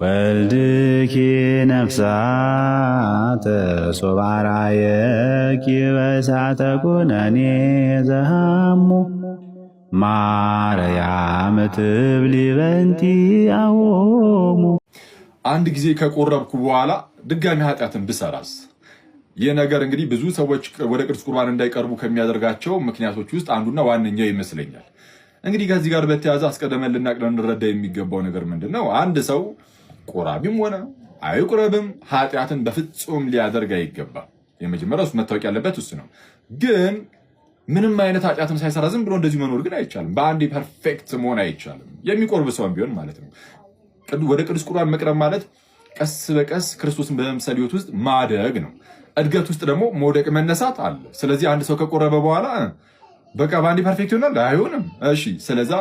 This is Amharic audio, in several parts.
ወልድኪ ነፍሳተ ሶባራየኪ በእሳተ ኩነኔ ዘሃሙ ማርያም ትብሊ በንቲ አዎሙ። አንድ ጊዜ ከቆረብኩ በኋላ ድጋሚ ኃጢአትን ብሰራስ? ይህ ነገር እንግዲህ ብዙ ሰዎች ወደ ቅዱስ ቁርባን እንዳይቀርቡ ከሚያደርጋቸው ምክንያቶች ውስጥ አንዱና ዋነኛው ይመስለኛል። እንግዲህ ከዚህ ጋር በተያያዘ አስቀድመን ልንረዳ የሚገባው ነገር ምንድን ነው? አንድ ሰው ቆራቢም ሆነ አይቁረብም ኃጢአትን በፍጹም ሊያደርግ አይገባም። የመጀመሪያው እሱ መታወቅ ያለበት እሱ ነው። ግን ምንም አይነት ኃጢአትን ሳይሰራ ዝም ብሎ እንደዚህ መኖር ግን አይቻልም። በአንዴ ፐርፌክት መሆን አይቻልም። የሚቆርብ ሰውም ቢሆን ማለት ነው። ወደ ቅዱስ ቁርባን መቅረብ ማለት ቀስ በቀስ ክርስቶስን በመምሰል ሕይወት ውስጥ ማደግ ነው። እድገት ውስጥ ደግሞ መውደቅ መነሳት አለ። ስለዚህ አንድ ሰው ከቆረበ በኋላ በቃ በአንዴ ፐርፌክት ይሆናል አይሆንም። እሺ፣ ስለዛ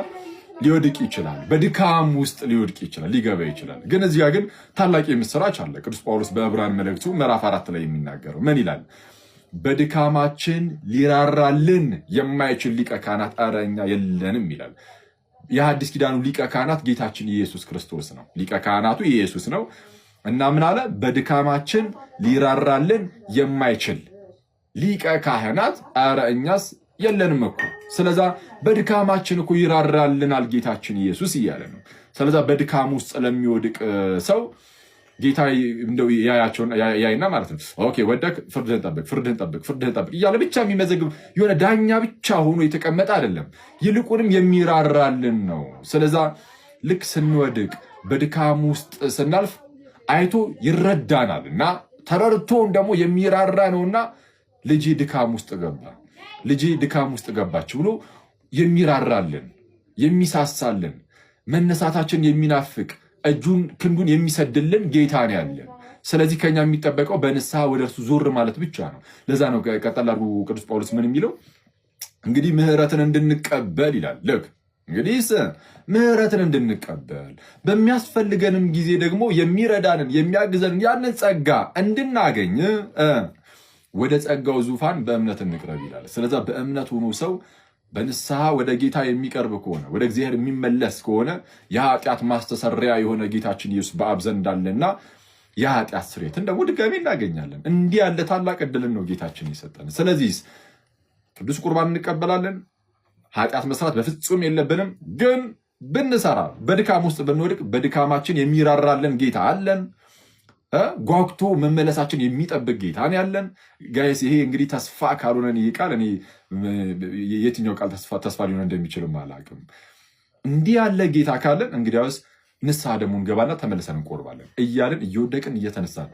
ሊወድቅ ይችላል። በድካም ውስጥ ሊወድቅ ይችላል፣ ሊገባ ይችላል። ግን እዚያ ግን ታላቅ የምስራች አለ። ቅዱስ ጳውሎስ በዕብራውያን መልእክቱ ምዕራፍ 4 ላይ የሚናገረው ምን ይላል? በድካማችን ሊራራልን የማይችል ሊቀ ካህናት ኧረ እኛ የለንም ይላል። የሐዲስ ኪዳኑ ሊቀ ካህናት ጌታችን ኢየሱስ ክርስቶስ ነው። ሊቀ ካህናቱ ኢየሱስ ነው እና ምን አለ? በድካማችን ሊራራልን የማይችል ሊቀ ካህናት ኧረ እኛስ የለንም እኮ። ስለዛ በድካማችን እኮ ይራራልናል ጌታችን ኢየሱስ እያለ ነው። ስለዛ በድካም ውስጥ ለሚወድቅ ሰው ጌታ እንደው ያይና ማለት ነው ኦኬ ወደክ ፍርድህን ጠብቅ እያለ ብቻ የሚመዘግብ የሆነ ዳኛ ብቻ ሆኖ የተቀመጠ አይደለም። ይልቁንም የሚራራልን ነው። ስለዛ ልክ ስንወድቅ በድካም ውስጥ ስናልፍ አይቶ ይረዳናል እና ተረድቶን ደግሞ የሚራራ ነውና ልጄ ድካም ውስጥ ገባች ብሎ የሚራራልን የሚሳሳልን መነሳታችን የሚናፍቅ እጁን ክንዱን የሚሰድልን ጌታ ነው ያለን። ስለዚህ ከኛ የሚጠበቀው በንስሐ ወደ እርሱ ዞር ማለት ብቻ ነው። ለዛ ነው ቀጠል አድርጎ ቅዱስ ጳውሎስ ምን የሚለው እንግዲህ ምሕረትን እንድንቀበል ይላል። ልክ እንግዲህ ምሕረትን እንድንቀበል በሚያስፈልገንም ጊዜ ደግሞ የሚረዳንን የሚያግዘንን ያንን ጸጋ እንድናገኝ ወደ ጸጋው ዙፋን በእምነት እንቅረብ ይላል። ስለዛ በእምነት ሆኖ ሰው በንስሐ ወደ ጌታ የሚቀርብ ከሆነ ወደ እግዚአብሔር የሚመለስ ከሆነ የኃጢአት ማስተሰሪያ የሆነ ጌታችን ኢየሱስ በአብ ዘንድ እንዳለና የኃጢአት ስርየትን ደግሞ ድጋሚ እናገኛለን። እንዲህ ያለ ታላቅ ዕድልን ነው ጌታችን የሰጠን። ስለዚህ ቅዱስ ቁርባን እንቀበላለን። ኃጢአት መስራት በፍጹም የለብንም። ግን ብንሰራ በድካም ውስጥ ብንወድቅ በድካማችን የሚራራልን ጌታ አለን። ጓጉቶ መመለሳችን የሚጠብቅ ጌታ ነው ያለን። ጋይስ ይሄ እንግዲህ ተስፋ ካልሆነ ይሄ ቃል እኔ የትኛው ቃል ተስፋ ሊሆን እንደሚችልም አላውቅም። እንዲህ ያለ ጌታ ካለን እንግዲያውስ ንስሐ ደግሞ እንገባና ተመልሰን እንቆርባለን እያልን እየወደቅን እየተነሳን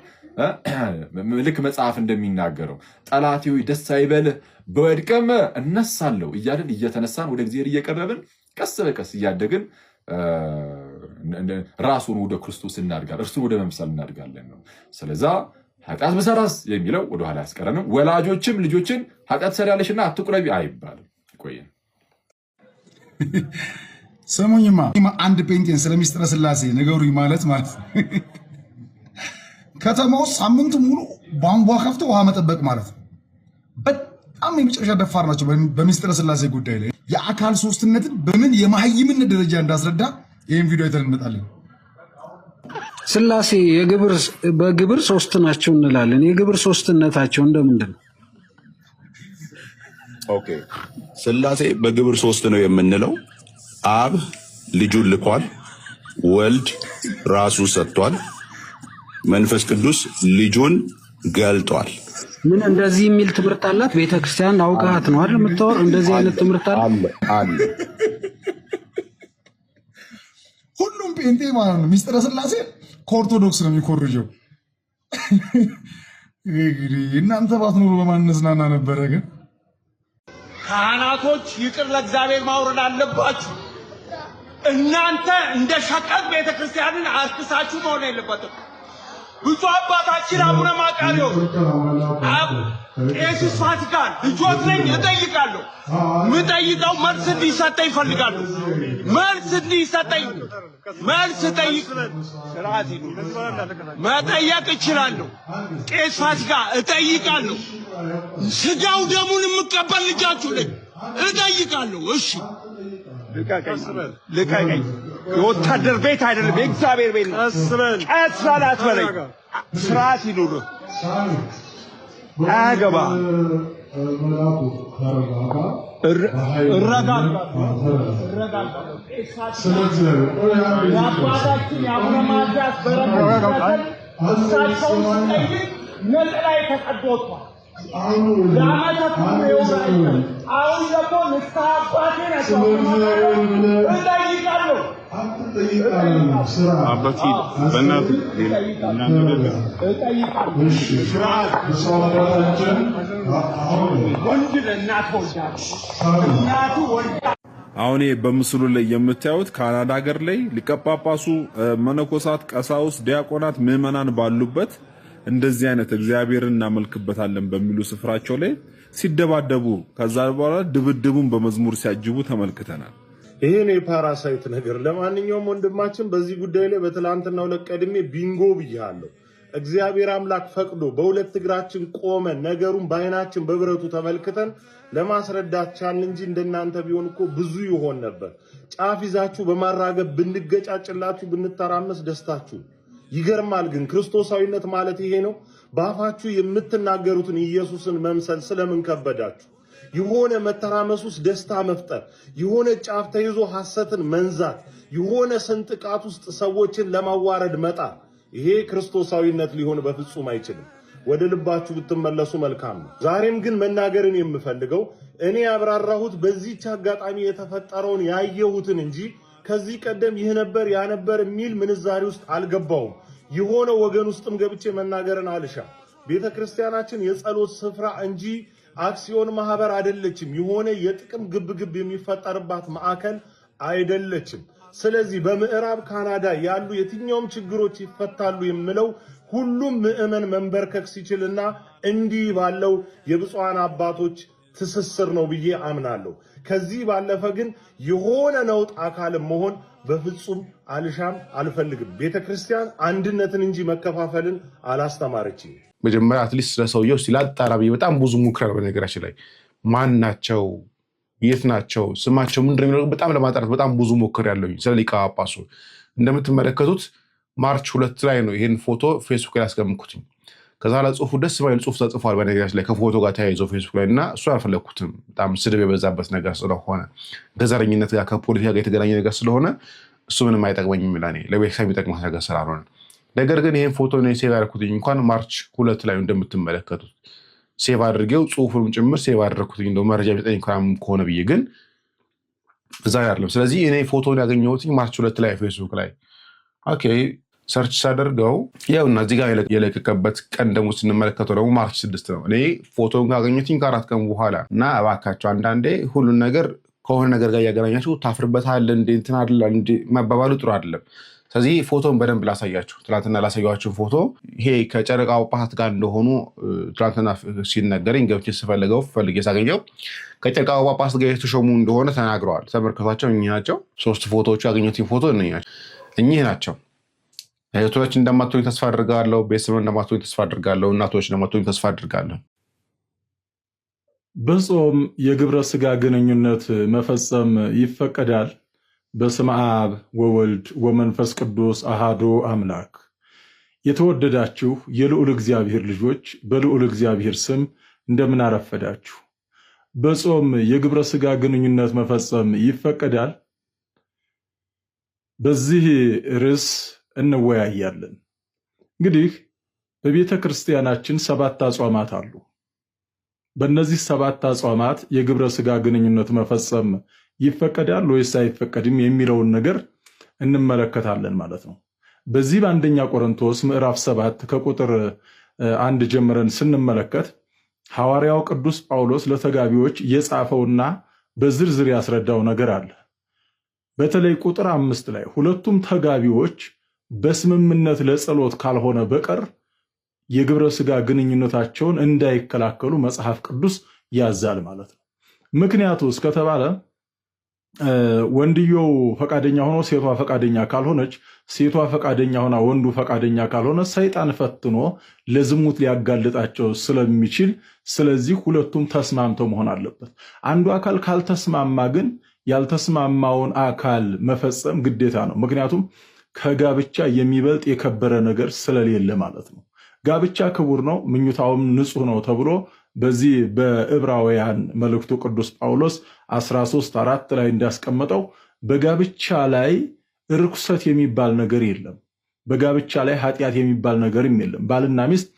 ልክ መጽሐፍ እንደሚናገረው ጠላቴ ሆይ ደስ አይበልህ በወድቅም እነሳለሁ እያልን እየተነሳን ወደ እግዚአብሔር እየቀረብን ቀስ በቀስ እያደግን ራሱን ወደ ክርስቶስ እናድጋለን፣ እርሱን ወደ መምሰል እናድጋለን ነው። ስለዛ ኃጢአት ብሰራስ የሚለው ወደኋላ ያስቀረንም። ወላጆችም ልጆችን ኃጢአት ትሰሪያለሽና አትቁረቢ አይባልም። ቆየን ሰሙኝማ አንድ ፔንቴን ስለ ሚስጥረ ስላሴ ነገሩኝ ማለት ከተማው ሳምንት ሙሉ ቧንቧ ከፍተው ውሃ መጠበቅ ማለት ነው። በጣም የመጨረሻ ደፋር ናቸው በሚስጥረ ስላሴ ጉዳይ ላይ። የአካል ሶስትነትን በምን የማህይምነት ደረጃ እንዳስረዳ ይህን ቪዲዮ አይተን እንመጣለን። ስላሴ በግብር ሶስት ናቸው እንላለን። የግብር ሶስትነታቸው እንደምንድን ነው? ኦኬ ስላሴ በግብር ሶስት ነው የምንለው አብ ልጁን ልኳል፣ ወልድ ራሱ ሰጥቷል፣ መንፈስ ቅዱስ ልጁን ገልጧል። ምን እንደዚህ የሚል ትምህርት አላት ቤተክርስቲያን? አውቃት ነው አይደል የምታወር? እንደዚህ አይነት ትምህርት አለ። ሁሉም ጴንጤ ማለት ነው ሚስጥረ ስላሴ ከኦርቶዶክስ ነው የሚኮርጀው። እናንተ ባትኖሩ በማንዝናና ነበረ። ግን ካህናቶች ይቅር ለእግዚአብሔር ማውረድ አለባችሁ። እናንተ እንደ ሸቀጥ ቤተክርስቲያንን አርክሳችሁ መሆን የለበትም። ብፁዕ አባታችን አቡነ ማቃርዮስ ቄስ ፋሲካን ልጆት ነኝ እጠይቃለሁ። ምጠይቀው መልስ እንዲሰጠኝ ይፈልጋሉ። መልስ ጠይቅ መጠየቅ እችላለሁ። ቄስ ፋሲካ እጠይቃለሁ። ስጋው ደሙን የምቀበል ልጃችሁ ነኝ እጠይቃለሁ። እሺ ልቀቀኝ። የወታደር ቤት አይደለም፣ የእግዚአብሔር ቤት ነው። ቀስ በላት በለኝ። ስርዓት ይኑር። አገባ የአባታችን የአቡነ ማትያስ በረከት እሳቸውን ስጠይቅ ነጠላ የተቀዶ ወጥቷል። ለዓመታት ይወራል። አሁን ደግሞ ንስሐ አባቴ ናቸው እጠይቃለሁ። አባቴ በእናትህ ወንድ ለእናት ወልዳ አሁን በምስሉ ላይ የምታዩት ካናዳ ሀገር ላይ ሊቀ ጳጳሱ፣ መነኮሳት፣ ቀሳውስት፣ ዲያቆናት፣ ምዕመናን ባሉበት እንደዚህ አይነት እግዚአብሔርን እናመልክበታለን በሚሉ ስፍራቸው ላይ ሲደባደቡ ከዛ በኋላ ድብድቡን በመዝሙር ሲያጅቡ ተመልክተናል። ይሄን የፓራሳይት ነገር ለማንኛውም ወንድማችን በዚህ ጉዳይ ላይ በትላንትናው ለቀድሜ ቢንጎ ብያለሁ። እግዚአብሔር አምላክ ፈቅዶ በሁለት እግራችን ቆመን ነገሩን በአይናችን በብረቱ ተመልክተን ለማስረዳት ቻልን እንጂ እንደናንተ ቢሆን እኮ ብዙ ይሆን ነበር። ጫፍ ይዛችሁ በማራገብ ብንገጫጭላችሁ ብንተራመስ ደስታችሁ ይገርማል። ግን ክርስቶሳዊነት ማለት ይሄ ነው። በአፋችሁ የምትናገሩትን ኢየሱስን መምሰል ስለምን ከበዳችሁ? የሆነ መተራመስ ውስጥ ደስታ መፍጠር፣ የሆነ ጫፍ ተይዞ ሐሰትን መንዛት፣ የሆነ ስንጥቃት ውስጥ ሰዎችን ለማዋረድ መጣር፣ ይሄ ክርስቶሳዊነት ሊሆን በፍጹም አይችልም። ወደ ልባችሁ ብትመለሱ መልካም ነው። ዛሬም ግን መናገርን የምፈልገው እኔ ያብራራሁት በዚህች አጋጣሚ የተፈጠረውን ያየሁትን እንጂ ከዚህ ቀደም ይህ ነበር ያ ነበር የሚል ምንዛሪ ውስጥ አልገባውም። የሆነ ወገን ውስጥም ገብቼ መናገርን አልሻም። ቤተክርስቲያናችን የጸሎት ስፍራ እንጂ አክሲዮን ማህበር አይደለችም። የሆነ የጥቅም ግብግብ የሚፈጠርባት ማዕከል አይደለችም። ስለዚህ በምዕራብ ካናዳ ያሉ የትኛውም ችግሮች ይፈታሉ የምለው ሁሉም ምዕመን መንበርከክ ሲችልና እንዲህ ባለው የብፁዓን አባቶች ትስስር ነው ብዬ አምናለሁ። ከዚህ ባለፈ ግን የሆነ ነውጥ አካል መሆን በፍጹም አልሻም፣ አልፈልግም። ቤተክርስቲያን አንድነትን እንጂ መከፋፈልን አላስተማረችም። መጀመሪያ አትሊስት ስለሰውየው ሲላጣራ በጣም ብዙ ሙከራ በነገራችን ላይ ማን ናቸው፣ የት ናቸው፣ ስማቸው ምንድን ነው በጣም ለማጣራት በጣም ብዙ ሞክር ያለው ስለ ሊቀ ጳጳሱ። እንደምትመለከቱት ማርች 2 ላይ ነው ይሄን ፎቶ ፌስቡክ ላይ ያስቀምኩትኝ። ከዛ ላይ ጽሁፉ ደስ ባይል ጽሁፍ ተጽፏል በነገራችን ላይ ከፎቶ ጋር ተያይዞ ፌስቡክ ላይ እና እሱ አልፈለኩትም። በጣም ስድብ የበዛበት ነገር ስለሆነ ከዘረኝነት ጋር ከፖለቲካ ጋር የተገናኘ ነገር ስለሆነ እሱ ምንም አይጠቅመኝም ይላኔ ለቤተሰብ የሚጠቅመው ነገር ስላልሆነ። ነገር ግን ይሄን ፎቶ ነው ሴቭ ያደረኩትኝ እንኳን ማርች 2 ላይ እንደምትመለከቱት ሴቭ አድርጌው ጽሁፉንም ጭምር ሴቭ አደረኩትኝ እንደው መረጃ ቢጠኝ ከሆነ ብዬ ግን እዛ አይደለም። ስለዚህ እኔ ፎቶን ያገኘሁትኝ ማርች 2 ላይ ፌስቡክ ላይ ኦኬ ሰርች ሳደርገው ያውና እዚህ ጋር የለቀቀበት ቀን ደግሞ ስንመለከተው ደግሞ ማርች 6 ነው። እኔ ፎቶን ካገኘሁትኝ ከ4 ቀን በኋላ እና እባካችሁ አንዳንዴ ሁሉን ነገር ከሆነ ነገር ጋር እያገናኛችሁ ታፍርበታል እንዴ እንትን አይደል እንዴ መባባሉ ጥሩ አይደለም። ስለዚህ ፎቶን በደንብ ላሳያችሁ። ትላንትና ላሳያችሁ ፎቶ ይሄ ከጨረቃ ጳጳሳት ጋር እንደሆኑ ትላንትና ሲነገረኝ ገብቼ ስፈልገው ፈልጌ ሳገኘው ከጨረቃ ጳጳሳት ጋር የተሾሙ እንደሆነ ተናግረዋል። ተመልከቷቸው። እኚህ ናቸው 3 ፎቶዎቹ። ያገኘሁትኝ ፎቶ እኚህ ናቸው። እህቶች እንደማትሆኝ ተስፋ አድርጋለሁ። ቤተሰብ እንደማትሆኝ ተስፋ አድርጋለሁ። እናቶች እንደማትሆኝ ተስፋ አድርጋለሁ። በጾም የግብረ ስጋ ግንኙነት መፈጸም ይፈቀዳል? በስመ አብ ወወልድ ወመንፈስ ቅዱስ አሃዱ አምላክ። የተወደዳችሁ የልዑል እግዚአብሔር ልጆች በልዑል እግዚአብሔር ስም እንደምን አረፈዳችሁ። በጾም የግብረ ስጋ ግንኙነት መፈጸም ይፈቀዳል? በዚህ ርዕስ እንወያያለን። እንግዲህ በቤተ ክርስቲያናችን 7 አጽዋማት አሉ። በእነዚህ 7 አጽዋማት የግብረ ስጋ ግንኙነት መፈጸም ይፈቀዳል ወይስ አይፈቀድም የሚለውን ነገር እንመለከታለን ማለት ነው። በዚህ በአንደኛ ቆሮንቶስ ምዕራፍ 7 ከቁጥር 1 ጀምረን ስንመለከት ሐዋርያው ቅዱስ ጳውሎስ ለተጋቢዎች የጻፈውና በዝርዝር ያስረዳው ነገር አለ። በተለይ ቁጥር 5 ላይ ሁለቱም ተጋቢዎች በስምምነት ለጸሎት ካልሆነ በቀር የግብረ ስጋ ግንኙነታቸውን እንዳይከላከሉ መጽሐፍ ቅዱስ ያዛል ማለት ነው። ምክንያቱ እስከተባለ ወንድየው ፈቃደኛ ሆኖ ሴቷ ፈቃደኛ ካልሆነች፣ ሴቷ ፈቃደኛ ሆና ወንዱ ፈቃደኛ ካልሆነ ሰይጣን ፈትኖ ለዝሙት ሊያጋልጣቸው ስለሚችል፣ ስለዚህ ሁለቱም ተስማምተው መሆን አለበት። አንዱ አካል ካልተስማማ ግን ያልተስማማውን አካል መፈጸም ግዴታ ነው። ምክንያቱም ከጋብቻ የሚበልጥ የከበረ ነገር ስለሌለ ማለት ነው። ጋብቻ ክቡር ነው፣ ምኞታውም ንጹሕ ነው ተብሎ በዚህ በዕብራውያን መልእክቱ ቅዱስ ጳውሎስ 13:4 ላይ እንዳስቀመጠው በጋብቻ ላይ ርኩሰት የሚባል ነገር የለም። በጋብቻ ላይ ኃጢአት የሚባል ነገርም የለም። ባልና ሚስት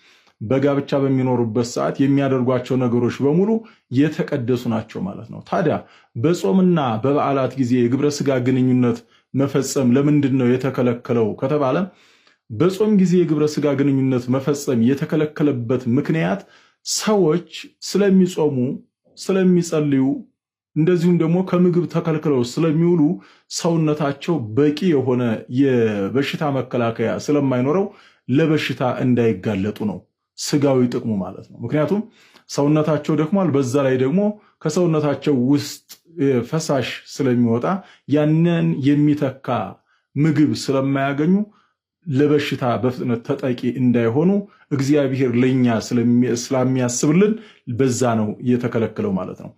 በጋብቻ በሚኖሩበት ሰዓት የሚያደርጓቸው ነገሮች በሙሉ የተቀደሱ ናቸው ማለት ነው። ታዲያ በጾምና በበዓላት ጊዜ የግብረ ሥጋ ግንኙነት መፈጸም ለምንድን ነው የተከለከለው ከተባለ በጾም ጊዜ የግብረ ሥጋ ግንኙነት መፈጸም የተከለከለበት ምክንያት ሰዎች ስለሚጾሙ፣ ስለሚጸልዩ እንደዚሁም ደግሞ ከምግብ ተከልክለው ስለሚውሉ ሰውነታቸው በቂ የሆነ የበሽታ መከላከያ ስለማይኖረው ለበሽታ እንዳይጋለጡ ነው ስጋዊ ጥቅሙ ማለት ነው። ምክንያቱም ሰውነታቸው ደክሟል፣ በዛ ላይ ደግሞ ከሰውነታቸው ውስጥ ፈሳሽ ስለሚወጣ ያንን የሚተካ ምግብ ስለማያገኙ ለበሽታ በፍጥነት ተጠቂ እንዳይሆኑ እግዚአብሔር ለኛ ስለሚያስብልን በዛ ነው የተከለከለው ማለት ነው።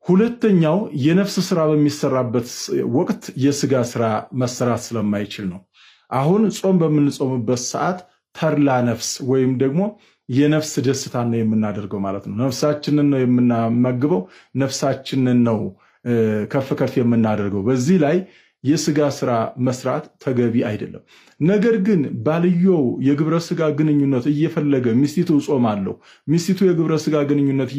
ሁለተኛው የነፍስ ስራ በሚሰራበት ወቅት የስጋ ስራ መሰራት ስለማይችል ነው። አሁን ጾም በምንጾምበት ሰዓት ተርላ ነፍስ ወይም ደግሞ የነፍስ ደስታ ነው የምናደርገው ማለት ነው። ነፍሳችንን ነው የምናመግበው፣ ነፍሳችንን ነው ከፍ ከፍ የምናደርገው። በዚህ ላይ የስጋ ስራ መስራት ተገቢ አይደለም። ነገር ግን ባልየው የግብረ ስጋ ግንኙነት እየፈለገ ሚስቲቱ ጾማለሁ፣ ሚስቲቱ የግብረ ስጋ ግንኙነት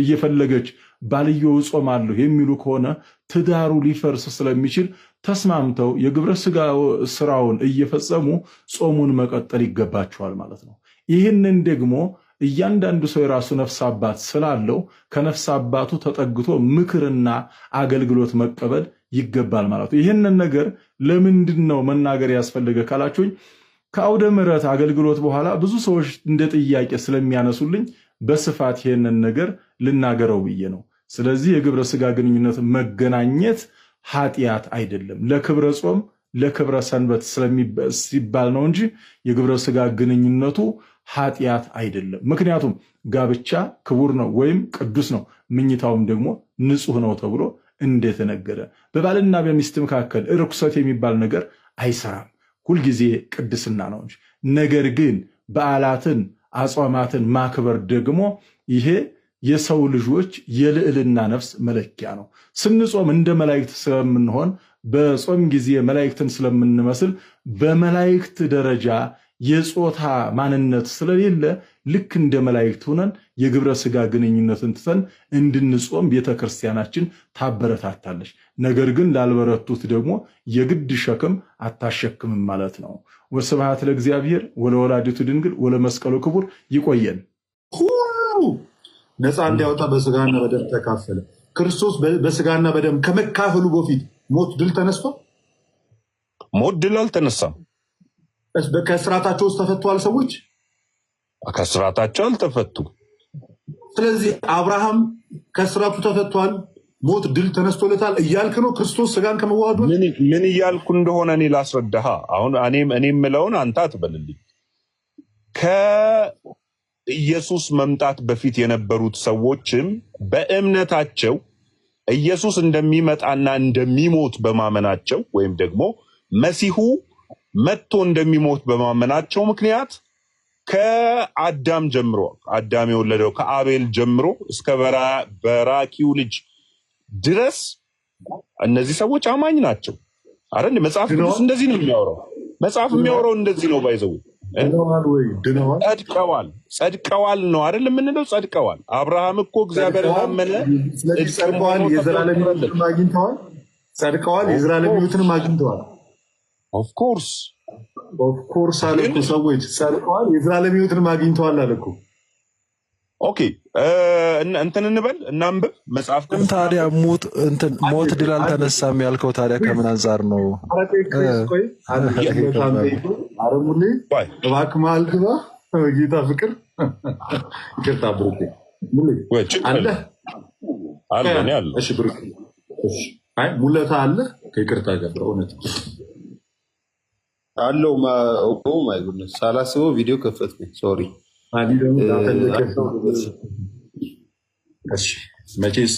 እየፈለገች ባልየው ጾማለሁ የሚሉ ከሆነ ትዳሩ ሊፈርስ ስለሚችል ተስማምተው የግብረ ስጋ ስራውን እየፈጸሙ ጾሙን መቀጠል ይገባቸዋል ማለት ነው። ይህንን ደግሞ እያንዳንዱ ሰው የራሱ ነፍስ አባት ስላለው ከነፍስ አባቱ ተጠግቶ ምክርና አገልግሎት መቀበል ይገባል ማለት ነው። ይህንን ነገር ለምንድን ነው መናገር ያስፈልገ ካላችሁኝ ከአውደ ምሕረት አገልግሎት በኋላ ብዙ ሰዎች እንደ ጥያቄ ስለሚያነሱልኝ በስፋት ይህንን ነገር ልናገረው ብዬ ነው። ስለዚህ የግብረ ስጋ ግንኙነት መገናኘት ኃጢአት አይደለም። ለክብረ ጾም ለክብረ ሰንበት ሲባል ነው እንጂ የግብረ ስጋ ግንኙነቱ ኃጢአት አይደለም። ምክንያቱም ጋብቻ ክቡር ነው ወይም ቅዱስ ነው፣ ምኝታውም ደግሞ ንጹሕ ነው ተብሎ እንደተነገረ በባልና በሚስት መካከል ርኩሰት የሚባል ነገር አይሰራም። ሁልጊዜ ቅድስና ነው እንጂ። ነገር ግን በዓላትን አጽዋማትን ማክበር ደግሞ ይሄ የሰው ልጆች የልዕልና ነፍስ መለኪያ ነው። ስንጾም እንደ መላእክት ስለምንሆን በጾም ጊዜ መላእክትን ስለምንመስል በመላእክት ደረጃ የጾታ ማንነት ስለሌለ ልክ እንደ መላእክት ሆነን የግብረ ስጋ ግንኙነትን ትተን እንድንጾም ቤተክርስቲያናችን ታበረታታለች። ነገር ግን ላልበረቱት ደግሞ የግድ ሸክም አታሸክምም ማለት ነው። ወስብሐት ለእግዚአብሔር ወለወላዲቱ ድንግል ወለመስቀሉ ክቡር። ይቆየን። ሁሉ ነፃ እንዲያወጣ በስጋና በደም ተካፈለ። ክርስቶስ በስጋና በደም ከመካፈሉ በፊት ሞት ድል ተነስቶ ሞት ድል አልተነሳም። ከስራታቸው ውስጥ ተፈቷል። ሰዎች ከስራታቸው አልተፈቱም። ስለዚህ አብርሃም ከስራቱ ተፈቷል፣ ሞት ድል ተነስቶለታል እያልክ ነው? ክርስቶስ ስጋን ከመዋሃዱ ምን እያልኩ እንደሆነ እኔ ላስረዳህ። አሁን እኔ የምለውን አንተ አትበልልኝ። ከኢየሱስ መምጣት በፊት የነበሩት ሰዎችም በእምነታቸው ኢየሱስ እንደሚመጣና እንደሚሞት በማመናቸው ወይም ደግሞ መሲሁ መጥቶ እንደሚሞት በማመናቸው ምክንያት ከአዳም ጀምሮ አዳም የወለደው ከአቤል ጀምሮ እስከ በራኪው ልጅ ድረስ እነዚህ ሰዎች አማኝ ናቸው አይደል? መጽሐፍ ቅዱስ እንደዚህ ነው የሚያወራው። መጽሐፍ የሚያወራው እንደዚህ ነው። ባይዘው ጸድቀዋል ነው አይደል የምንለው? ጸድቀዋል። አብርሃም እኮ እግዚአብሔር አመነ፣ ጸድቀዋል፣ የዘላለም ሕይወትን አግኝተዋል። ጸድቀዋል፣ የዘላለም ሕይወትን አግኝተዋል። ኦፍኮርስ አለ እኮ ሰዎች ጸድቀዋል፣ የዘላለም ሕይወትን አግኝተዋል አለ እኮ። ኦኬ እንትን እንበል እናንብብ መጽሐፍ ቅዱስ። ታዲያ ሞት ድል አልተነሳም ያልከው ታዲያ ከምን አንጻር ነው? አረሙሌ እባክህ መሀል ግባ። ጌታ ፍቅር ይቅርታ ብሩኬ አለ ሙለታ አለ ከይቅርታ ጋር በእውነት አለው ማይጉድነስ ሳላስበው ቪዲዮ ከፈትኩኝ። ሶሪ መቼስ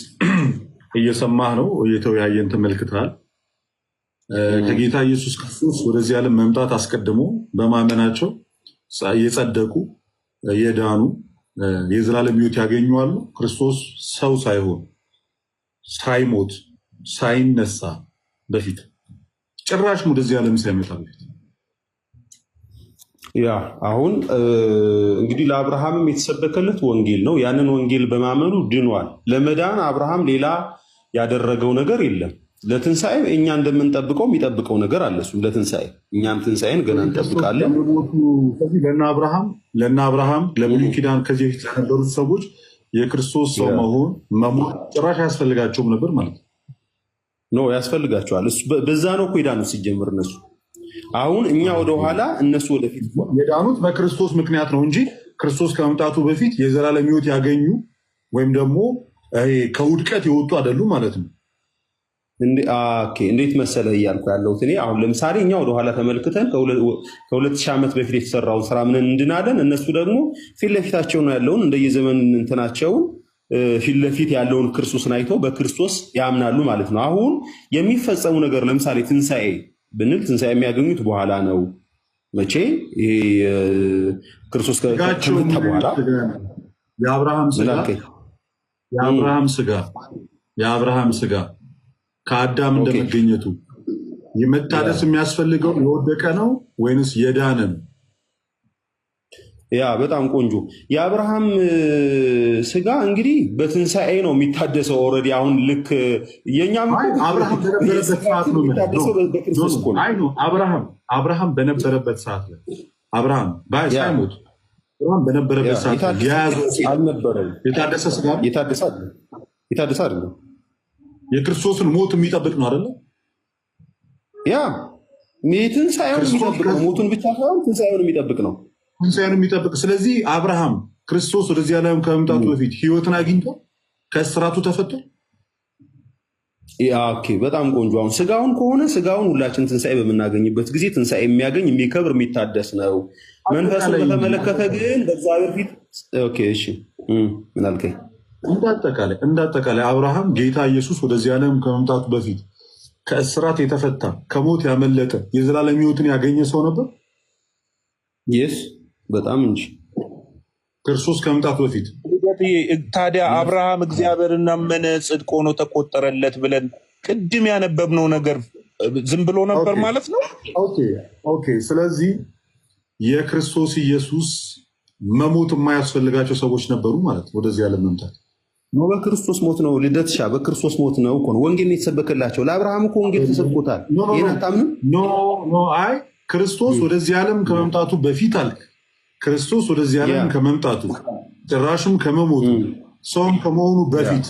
እየሰማህ ነው፣ እየተወያየን ተመልክተሃል። ከጌታ ኢየሱስ ክርስቶስ ወደዚህ ዓለም መምጣት አስቀድሞ በማመናቸው የጸደቁ የዳኑ የዘላለም ሕይወት ያገኙዋሉ። ክርስቶስ ሰው ሳይሆን ሳይሞት ሳይነሳ በፊት ጭራሽ ወደዚህ ዓለም ሳይመጣ በፊት ያ አሁን እንግዲህ ለአብርሃምም የተሰበከለት ወንጌል ነው። ያንን ወንጌል በማመኑ ድኗል። ለመዳን አብርሃም ሌላ ያደረገው ነገር የለም። ለትንሣኤ እኛ እንደምንጠብቀው የሚጠብቀው ነገር አለ። እሱም ለትንሣኤ እኛም ትንሣኤን ገና እንጠብቃለን። ለእነ አብርሃም ለብሉይ ኪዳን ከዚህ በፊት ለነበሩት ሰዎች የክርስቶስ ሰው መሆን መሞት ጭራሽ አያስፈልጋቸውም ነበር ማለት ነው። ያስፈልጋቸዋል። በዛ ነው እኮ የዳኑት ሲጀምር እነሱ። አሁን እኛ ወደኋላ እነሱ ወደፊት የዳኑት በክርስቶስ ምክንያት ነው እንጂ ክርስቶስ ከመምጣቱ በፊት የዘላለም ሕይወት ያገኙ ወይም ደግሞ ከውድቀት የወጡ አይደሉም ማለት ነው። እንዴት መሰለህ እያልኩ ያለሁት እኔ አሁን ለምሳሌ እኛ ወደኋላ ተመልክተን ከ2000 ዓመት በፊት የተሰራውን ስራ ምን እንድናለን፣ እነሱ ደግሞ ፊት ለፊታቸው ነው ያለውን እንደየዘመን እንትናቸውን ፊት ለፊት ያለውን ክርስቶስን አይተው በክርስቶስ ያምናሉ ማለት ነው። አሁን የሚፈጸሙ ነገር ለምሳሌ ትንሣኤ ብንል ትንሣኤ የሚያገኙት በኋላ ነው። መቼ? ይሄ ክርስቶስ ከመጣ በኋላ የአብርሃም ስጋ ከአዳም እንደመገኘቱ የመታደስ የሚያስፈልገው የወደቀ ነው ወይንስ የዳነ ነው? ያ በጣም ቆንጆ። የአብርሃም ስጋ እንግዲህ በትንሣኤ ነው የሚታደሰው። ኦልሬዲ አሁን ልክ የኛም አብርሃም በነበረበት ሰዓት ነው አብርሃም በነበረበት ሰዓት ላይ አብርሃም ሳይሞት በነበረበት ሰዓት የታደሰ ስጋ የታደሰ አይደለም። የክርስቶስን ሞት የሚጠብቅ ነው አይደለ? ያ ትንሣኤውን የሚጠብቅ ነው። ሞቱን ብቻ ሳይሆን ትንሣኤውን የሚጠብቅ ነው። ትንሣኤውን የሚጠብቅ። ስለዚህ አብርሃም ክርስቶስ ወደዚህ ዓለም ከመምጣቱ በፊት ሕይወትን አግኝቶ ከእስራቱ ተፈቶ። በጣም ቆንጆ። አሁን ስጋውን ከሆነ ስጋውን ሁላችን ትንሣኤ በምናገኝበት ጊዜ ትንሣኤ የሚያገኝ የሚከብር የሚታደስ ነው። መንፈሱን በተመለከተ ግን በእግዚአብሔር ፊት እሺ ምን አልከኝ? እንዳጠቃላይ አብርሃም ጌታ ኢየሱስ ወደዚህ ዓለም ከመምጣቱ በፊት ከእስራት የተፈታ ከሞት ያመለጠ የዘላለም ሕይወትን ያገኘ ሰው ነበር። ይስ በጣም እንጂ ክርስቶስ ከመምጣቱ በፊት ታዲያ አብርሃም እግዚአብሔርን አመነ ጽድቅ ሆኖ ተቆጠረለት ብለን ቅድም ያነበብነው ነገር ዝም ብሎ ነበር ማለት ነው። ስለዚህ የክርስቶስ ኢየሱስ መሞት የማያስፈልጋቸው ሰዎች ነበሩ ማለት ወደዚህ ዓለም መምጣት ነው። በክርስቶስ ሞት ነው ልደትሻ፣ በክርስቶስ ሞት ነው እኮ ወንጌል የተሰበከላቸው። ለአብርሃም እኮ ወንጌል ተሰብኮታል። ይህን አታምንም? አይ ክርስቶስ ወደዚህ ዓለም ከመምጣቱ በፊት አልክ። ክርስቶስ ወደዚህ ዓለም ከመምጣቱ ጭራሽም ከመሞቱ ሰውም ከመሆኑ በፊት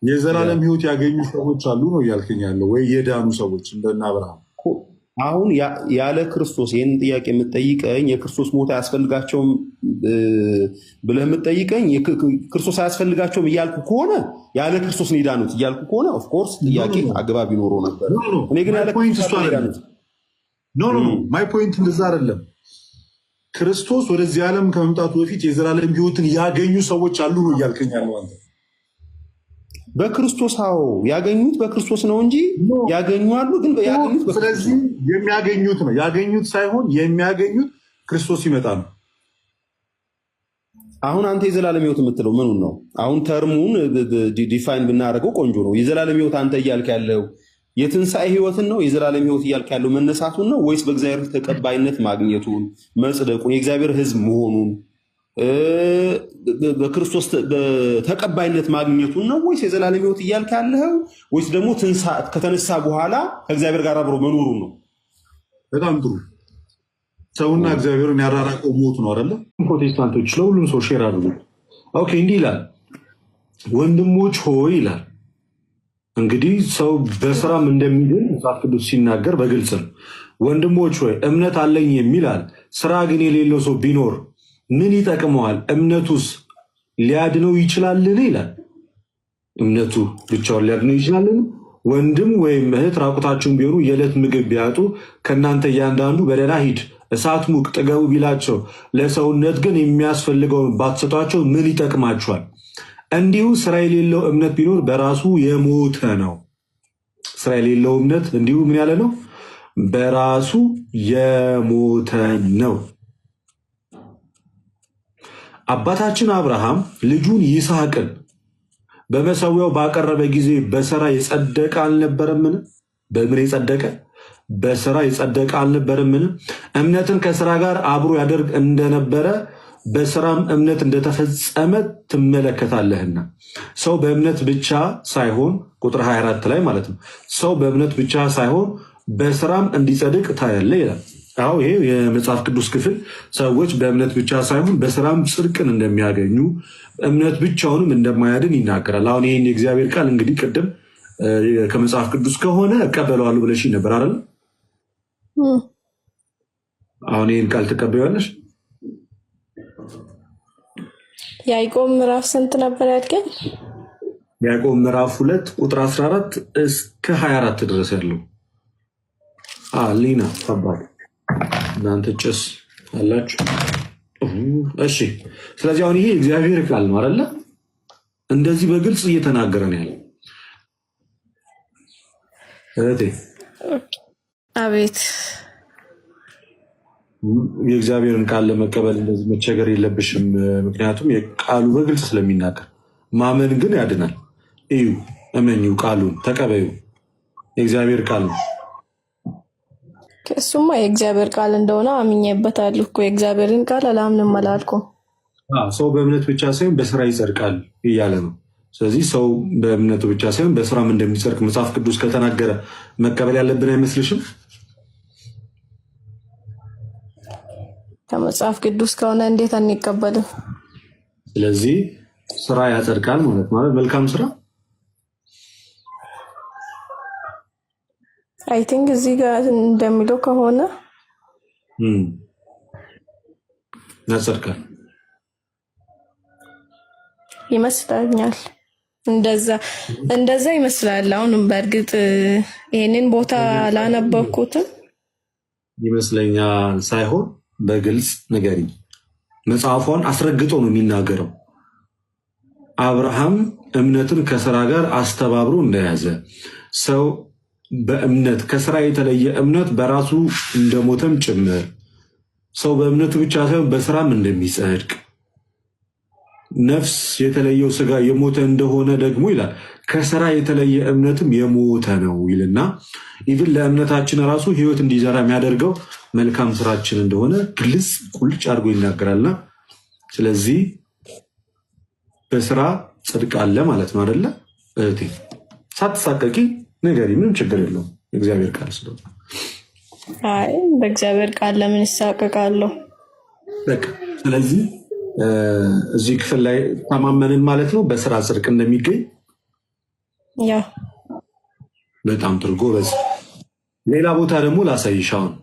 የዘላለም ሕይወት ያገኙ ሰዎች አሉ ነው እያልከኝ ያለው ወይ? የዳኑ ሰዎች እንደና አብርሃም። አሁን ያለ ክርስቶስ ይህን ጥያቄ የምትጠይቀኝ የክርስቶስ ሞት አያስፈልጋቸውም ብለህ የምትጠይቀኝ ክርስቶስ አያስፈልጋቸውም እያልኩ ከሆነ ያለ ክርስቶስ ነው የዳኑት እያልኩ ከሆነ ኦፍኮርስ ጥያቄ አግባብ ይኖረው ነበር። እኔ ግን ያለ ክርስቶስ ነው የዳኑት። ማይ ፖይንት እንደዛ አይደለም። ክርስቶስ ወደዚህ ዓለም ከመምጣቱ በፊት የዘላለም ሕይወትን ያገኙ ሰዎች አሉ ነው እያልከኝ ያለው አንተ። በክርስቶስ ያገኙት በክርስቶስ ነው እንጂ ያገኙ አሉ። ግን ያገኙት ስለዚህ የሚያገኙት ነው ያገኙት ሳይሆን የሚያገኙት ክርስቶስ ሲመጣ ነው። አሁን አንተ የዘላለም ሕይወት የምትለው ምኑን ነው? አሁን ተርሙን ዲፋይን ብናደርገው ቆንጆ ነው። የዘላለም ሕይወት አንተ እያልክ ያለው የትንሣኤ ሕይወትን ነው? የዘላለም ሕይወት እያልክ ያለው መነሳቱን ነው ወይስ በእግዚአብሔር ተቀባይነት ማግኘቱን መጽደቁን የእግዚአብሔር ሕዝብ መሆኑን በክርስቶስ ተቀባይነት ማግኘቱን ነው ወይስ የዘላለም ሕይወት እያልክ ያለው ወይስ ደግሞ ከተነሳ በኋላ ከእግዚአብሔር ጋር አብሮ መኖሩን ነው? በጣም ጥሩ። ሰውና እግዚአብሔርን ያራራቀው ሞት ነው አይደለ? ፕሮቴስታንቶች ለሁሉም ሰው ሼር አድርጉ። ኦኬ፣ እንዲህ ይላል፣ ወንድሞች ሆይ ይላል። እንግዲህ ሰው በስራም እንደሚድን መጽሐፍ ቅዱስ ሲናገር በግልጽ ነው። ወንድሞች ሆይ እምነት አለኝ የሚላል ስራ ግን የሌለው ሰው ቢኖር ምን ይጠቅመዋል? እምነቱስ ሊያድነው ይችላልን? ይላል። እምነቱ ብቻውን ሊያድነው ይችላልን? ወንድም ወይም እህት ራቁታቸውን ቢሆኑ የዕለት ምግብ ቢያጡ ከእናንተ እያንዳንዱ በደህና ሂድ እሳት ሙቅ ጥገቡ ቢላቸው ለሰውነት ግን የሚያስፈልገውን ባትሰጧቸው ምን ይጠቅማቸዋል? እንዲሁ ስራ የሌለው እምነት ቢኖር በራሱ የሞተ ነው። ስራ የሌለው እምነት እንዲሁ ምን ያለ ነው? በራሱ የሞተ ነው። አባታችን አብርሃም ልጁን ይስሐቅን በመሰዊያው ባቀረበ ጊዜ በሥራ የጸደቀ አልነበረምን? በምን የጸደቀ? በሥራ የጸደቀ አልነበረምን? እምነትን ከሥራ ጋር አብሮ ያደርግ እንደነበረ በሥራም እምነት እንደተፈጸመ ትመለከታለህና። ሰው በእምነት ብቻ ሳይሆን ቁጥር 24 ላይ ማለት ነው። ሰው በእምነት ብቻ ሳይሆን በሥራም እንዲጸድቅ ታያለህ ይላል። አዎ ይሄ የመጽሐፍ ቅዱስ ክፍል ሰዎች በእምነት ብቻ ሳይሆን በሥራም ጽድቅን እንደሚያገኙ እምነት ብቻውንም እንደማያድን ይናገራል። አሁን ይህን የእግዚአብሔር ቃል እንግዲህ ቅድም ከመጽሐፍ ቅዱስ ከሆነ እቀበለዋለሁ ብለሽ ነበር አይደል? አሁን ይህን ቃል ትቀበያለሽ? ያዕቆብ ምዕራፍ ስንት ነበር ያልከኝ? ያዕቆብ ምዕራፍ 2 ቁጥር 14 እስከ 24 ድረስ ያለው። ሊና ተባለ እናንተ ጭስ አላችሁ። እሺ፣ ስለዚህ አሁን ይሄ እግዚአብሔር ቃል ነው አይደለ? እንደዚህ በግልጽ እየተናገረ ነው ያለው። እህቴ አቤት። የእግዚአብሔርን ቃል ለመቀበል እንደዚህ መቸገር የለብሽም። ምክንያቱም የቃሉ በግልጽ ስለሚናገር፣ ማመን ግን ያድናል። እዩ፣ እመኚው፣ ቃሉን ተቀበዩ። የእግዚአብሔር ቃል ነው። እሱማ የእግዚአብሔር ቃል እንደሆነ አምኜበታለሁ እኮ። የእግዚአብሔርን ቃል አላምንም አላልኩም። ሰው በእምነት ብቻ ሳይሆን በስራ ይጸድቃል እያለ ነው። ስለዚህ ሰው በእምነቱ ብቻ ሳይሆን በስራም እንደሚጸድቅ መጽሐፍ ቅዱስ ከተናገረ መቀበል ያለብን አይመስልሽም? ከመጽሐፍ ቅዱስ ከሆነ እንዴት አንቀበልም? ስለዚህ ስራ ያጸድቃል ማለት መልካም ስራ አይ ቲንክ እዚህ ጋር እንደሚለው ከሆነ ያጸድቃል ይመስለኛል። እንደዛ ይመስላል። አሁንም በእርግጥ ይሄንን ቦታ አላነበብኩትም። ይመስለኛል ሳይሆን በግልጽ ንገሪኝ። መጽሐፏን አስረግጦ ነው የሚናገረው። አብርሃም እምነትን ከስራ ጋር አስተባብሮ እንደያዘ ሰው በእምነት ከስራ የተለየ እምነት በራሱ እንደሞተም ጭምር ሰው በእምነቱ ብቻ ሳይሆን በስራም እንደሚጸድቅ ነፍስ የተለየው ስጋ የሞተ እንደሆነ ደግሞ ይላል ከስራ የተለየ እምነትም የሞተ ነው ይልና ኢቭን ለእምነታችን ራሱ ህይወት እንዲዘራ የሚያደርገው መልካም ስራችን እንደሆነ ግልጽ ቁልጭ አድርጎ ይናገራልና ስለዚህ በስራ ጽድቅ አለ ማለት ነው አይደለ? እህቴ ሳትሳቀቂ ንገሪ፣ ምንም ችግር የለውም። እግዚአብሔር ቃል ስለሆነ። አይ በእግዚአብሔር ቃል ለምን ይሳቀቃለሁ? በቃ ስለዚህ እዚህ ክፍል ላይ ተማመንን ማለት ነው በስራ ጽድቅ እንደሚገኝ። ያ በጣም ትርጎ በዚህ ሌላ ቦታ ደግሞ ላሳይሽ። አሁን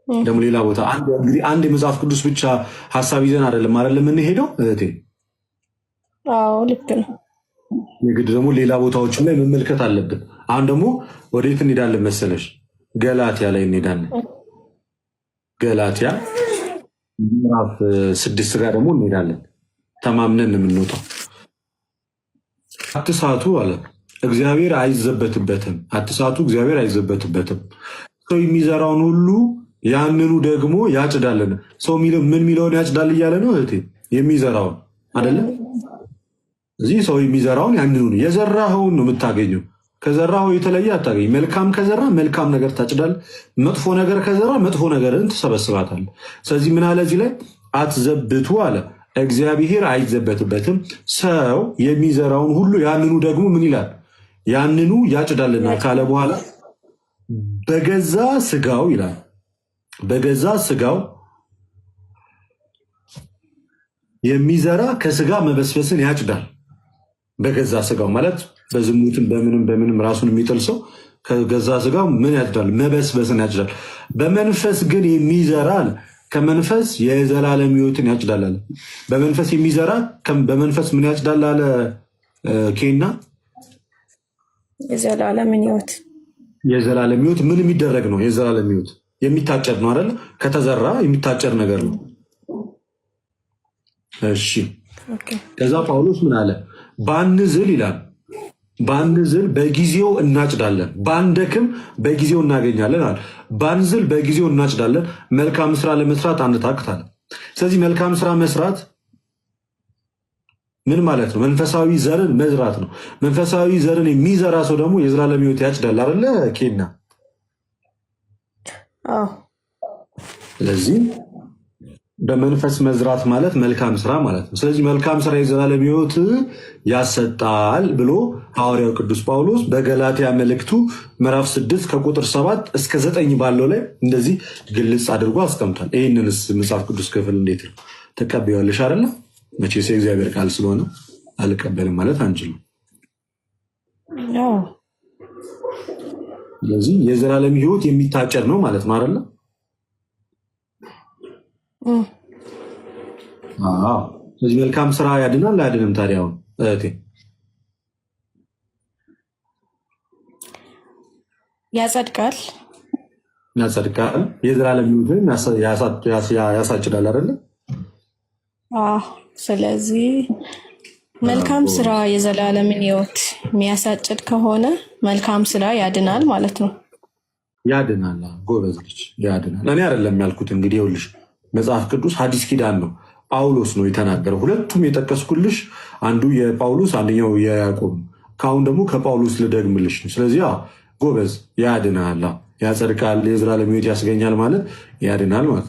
ደግሞ ሌላ ቦታ እንግዲህ አንድ የመጽሐፍ ቅዱስ ብቻ ሀሳብ ይዘን አይደለም የምንሄደው እህቴ። አዎ ልክ ነው። የግድ ደግሞ ሌላ ቦታዎችን ላይ መመልከት አለብን። አሁን ደግሞ ወዴት እንሄዳለን መሰለሽ? ገላትያ ላይ እንሄዳለን። ገላትያ ምዕራፍ 6 ጋር ደግሞ እንሄዳለን። ተማምነን የምንወጣው አትሳቱ አለ እግዚአብሔር አይዘበትበትም። አትሳቱ እግዚአብሔር አይዘበትበትም። ሰው የሚዘራውን ሁሉ ያንኑ ደግሞ ያጭዳልን። ሰው ምን ሚለውን ያጭዳል እያለ ነው እህቴ። የሚዘራውን አይደለም። እዚህ ሰው የሚዘራውን ያንኑ የዘራኸውን ነው የምታገኘው። ከዘራው የተለየ አታገኝ። መልካም ከዘራ መልካም ነገር ታጭዳል። መጥፎ ነገር ከዘራ መጥፎ ነገርን ትሰበስባታል። ስለዚህ ምን አለ እዚህ ላይ? አትዘብቱ አለ እግዚአብሔር አይዘበትበትም። ሰው የሚዘራውን ሁሉ ያንኑ ደግሞ ምን ይላል? ያንኑ ያጭዳልና ካለ በኋላ በገዛ ስጋው ይላል። በገዛ ስጋው የሚዘራ ከስጋ መበስበስን ያጭዳል። በገዛ ስጋው ማለት በዝሙትም በምንም ራሱን የሚጥል ሰው ከገዛ ስጋው ምን ያጭዳል? መበስበስን ያጭዳል። በመንፈስ ግን የሚዘራ ከመንፈስ የዘላለም ሕይወትን ያጭዳል አለ። በመንፈስ የሚዘራ በመንፈስ ምን ያጭዳል አለ ኬና? የዘላለም ሕይወት። የዘላለም ሕይወት ምን የሚደረግ ነው? የዘላለም ሕይወት የሚታጨድ ነው አይደል? ከተዘራ የሚታጨድ ነገር ነው። እሺ ከዛ ጳውሎስ ምን አለ? ባንዝል ይላል፣ ባንዝል በጊዜው እናጭዳለን፣ ባንደክም በጊዜው እናገኛለን አለ። ባንዝል በጊዜው እናጭዳለን፣ መልካም ስራ ለመስራት አንታክታል። ስለዚህ መልካም ስራ መስራት ምን ማለት ነው? መንፈሳዊ ዘርን መዝራት ነው። መንፈሳዊ ዘርን የሚዘራ ሰው ደግሞ የዘላለም ሕይወት ያጭዳል አይደለ ኬና? ስለዚህ በመንፈስ መዝራት ማለት መልካም ስራ ማለት ነው። ስለዚህ መልካም ስራ የዘላለም ሕይወት ያሰጣል ብሎ ሐዋርያው ቅዱስ ጳውሎስ በገላትያ መልእክቱ ምዕራፍ 6 ከቁጥር 7 እስከ 9 ባለው ላይ እንደዚህ ግልጽ አድርጎ አስቀምጧል። ይህንንስ መጽሐፍ ቅዱስ ክፍል እንዴት ነው ተቀበያለሽ? አይደለ? መቼስ የእግዚአብሔር ቃል ስለሆነ አልቀበልም ማለት አንችልም። ስለዚህ የዘላለም ሕይወት የሚታጨድ ነው ማለት ነው አይደለ? ስለዚህ መልካም ስራ ያድናል አያድንም? ታዲያ አሁን እህቴ ያጸድቃል፣ ያጸድቃል፣ የዘላለም ሕይወትን ያሳጭዳል አይደለ? ስለዚህ መልካም ስራ የዘላለምን ሕይወት የሚያሳጭድ ከሆነ መልካም ስራ ያድናል ማለት ነው። ያድናል። ጎበዝ ልጅ ያድናል። እኔ አይደለም ያልኩት። እንግዲህ ይኸውልሽ መጽሐፍ ቅዱስ ሐዲስ ኪዳን ነው፣ ጳውሎስ ነው የተናገረው። ሁለቱም የጠቀስኩልሽ አንዱ የጳውሎስ አንደኛው የያዕቆብ፣ ከአሁን ደግሞ ከጳውሎስ ልደግምልሽ ነው። ስለዚህ ጎበዝ ያድናል፣ ያጸድቃል፣ የዘላለም ሕይወት ያስገኛል ማለት ያድናል ማለት